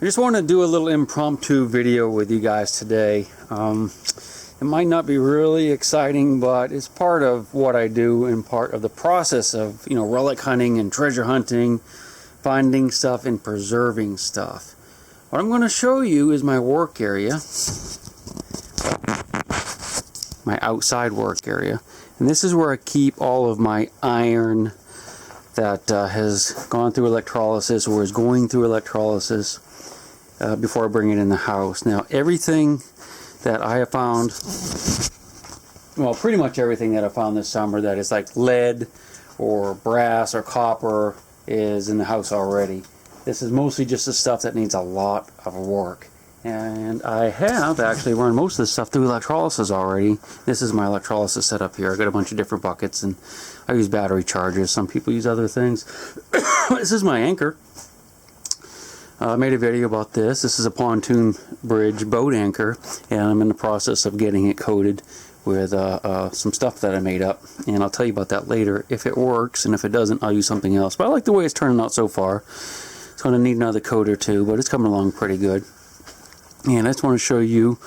just want to do a little impromptu video with you guys today. It might not be really exciting, but it's part of what I do and part of the process of, relic hunting and treasure hunting, finding stuff and preserving stuff. What I'm going to show you is my work area, my outside work area, and this is where I keep all of my iron that has gone through electrolysis or is going through electrolysis before I bring it in the house. Now, everything that I have found, well, pretty much everything that I found this summer that is like lead or brass or copper is in the house already. This is mostly just the stuff that needs a lot of work. And I have actually run most of this stuff through electrolysis already. This is my electrolysis setup here. I got a bunch of different buckets and I use battery chargers. Some people use other things. This is my anchor. I made a video about this. This is a pontoon bridge boat anchor, and I'm in the process of getting it coated with some stuff that I made up, and I'll tell you about that later if it works, and if it doesn't, I'll use something else. But I like the way it's turning out so far. It's going to need another coat or two, but it's coming along pretty good. And I just want to show you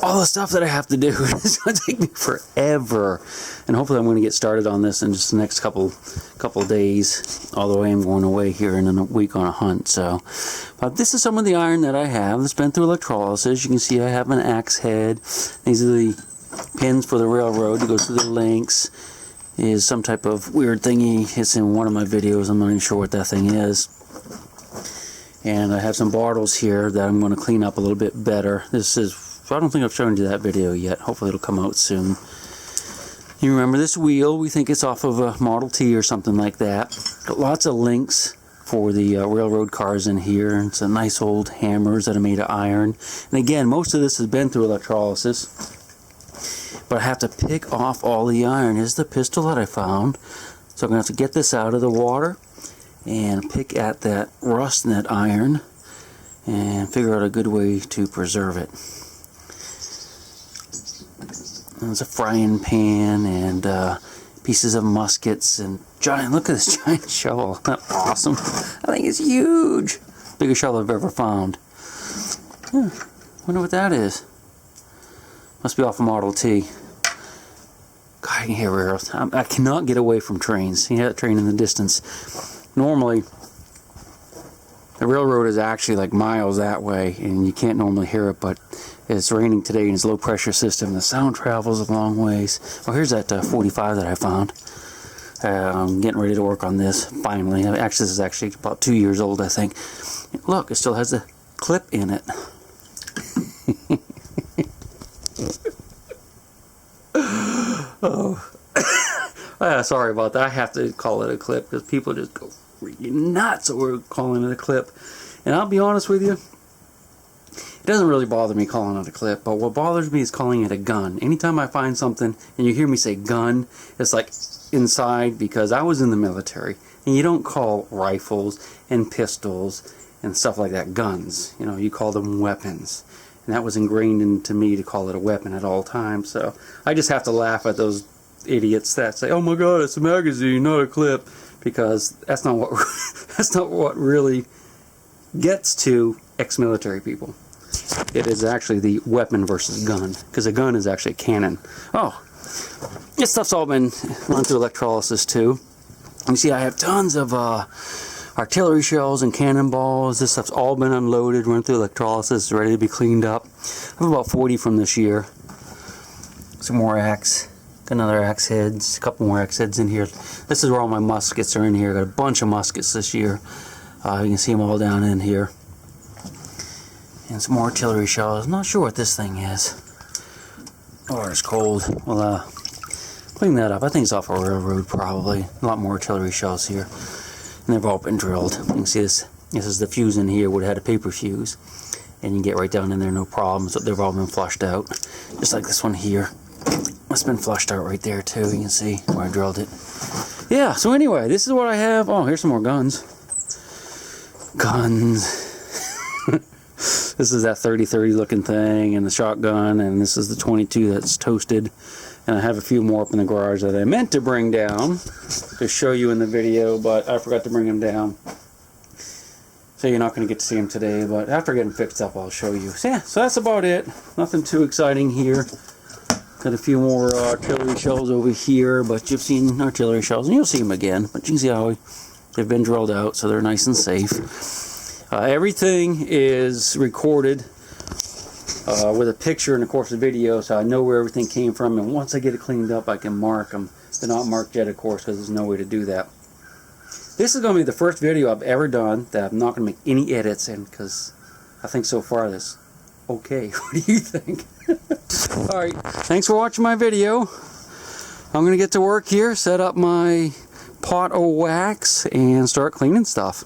all the stuff that I have to do. It's going to take me forever, and hopefully I'm going to get started on this in just the next couple of days, although I am going away here in a week on a hunt. So, but this is some of the iron that I have that's been through electrolysis. You can see I have an axe head. These are the pins for the railroad to go through the links. Is some type of weird thingy. It's in one of my videos. I'm not even sure what that thing is. And I have some bottles here that I'm going to clean up a little bit better. This is, I don't think I've shown you that video yet. Hopefully it'll come out soon. You remember this wheel? We think it's off of a Model T or something like that. Got lots of links for the railroad cars in here. It's a nice old hammers that are made of iron. And again, most of this has been through electrolysis. But I have to pick off all the iron. Here's the pistol that I found. So I'm going to have to get this out of the water and pick at that rust in that iron and figure out a good way to preserve it. There's a frying pan and pieces of muskets and giant, look at this giant shovel. Isn't that awesome? I think it's huge. Biggest shovel I've ever found. Wonder what that is. Must be off a Model T. God, I can hear rails. I cannot get away from trains. See that train in the distance. Normally, the railroad is actually like miles that way, and you can't normally hear it, but it's raining today and it's a low pressure system. The sound travels a long ways. Oh, here's that 45 that I found. I'm getting ready to work on this finally. Actually, this is actually about 2 years old, I think. Look, it still has a clip in it. Oh. Sorry about that. I have to call it a clip because people just go freaking nuts over calling it a clip. And I'll be honest with you, it doesn't really bother me calling it a clip, but what bothers me is calling it a gun. Anytime I find something and you hear me say gun, it's like inside, because I was in the military, and you don't call rifles and pistols and stuff like that guns. You call them weapons. And that was ingrained into me to call it a weapon at all times. So I just have to laugh at those idiots that say, "Oh my God, it's a magazine, not a clip," because that's not what really gets to ex-military people. It is actually the weapon versus gun, because a gun is actually a cannon. Oh, this stuff's all been run through electrolysis too. You see, I have tons of artillery shells and cannonballs. This stuff's all been unloaded, run through electrolysis, ready to be cleaned up. I have about 40 from this year. Some more axe. Got another axe heads. A couple more axe heads in here. This is where all my muskets are in here. Got a bunch of muskets this year. You can see them all down in here. And some more artillery shells. I'm not sure what this thing is. Oh, it's cold. Well, clean that up. I think it's off a railroad probably. A lot more artillery shells here. And they've all been drilled. You can see this. This is the fuse in here. Would have had a paper fuse. And you can get right down in there, no problem. So they've all been flushed out. Just like this one here. It's been flushed out right there too. You can see where I drilled it. Yeah, so anyway, this is what I have. Oh, here's some more guns. Guns. This is that 30-30 looking thing, and the shotgun, and this is the 22 that's toasted. And I have a few more up in the garage that I meant to bring down to show you in the video, but I forgot to bring them down. So you're not going to get to see them today, but after I get them fixed up, I'll show you. So yeah, so that's about it. Nothing too exciting here. Got a few more artillery shells over here, but you've seen artillery shells, and you'll see them again. But you can see how they've been drilled out, so they're nice and safe. Everything is recorded with a picture and of course a video, so I know where everything came from, and once I get it cleaned up I can mark them. They're not marked yet, of course, because there's no way to do that. This is going to be the first video I've ever done that I'm not going to make any edits in, because I think so far this okay. What do you think? Alright, thanks for watching my video. I'm going to get to work here, set up my pot of wax, and start cleaning stuff.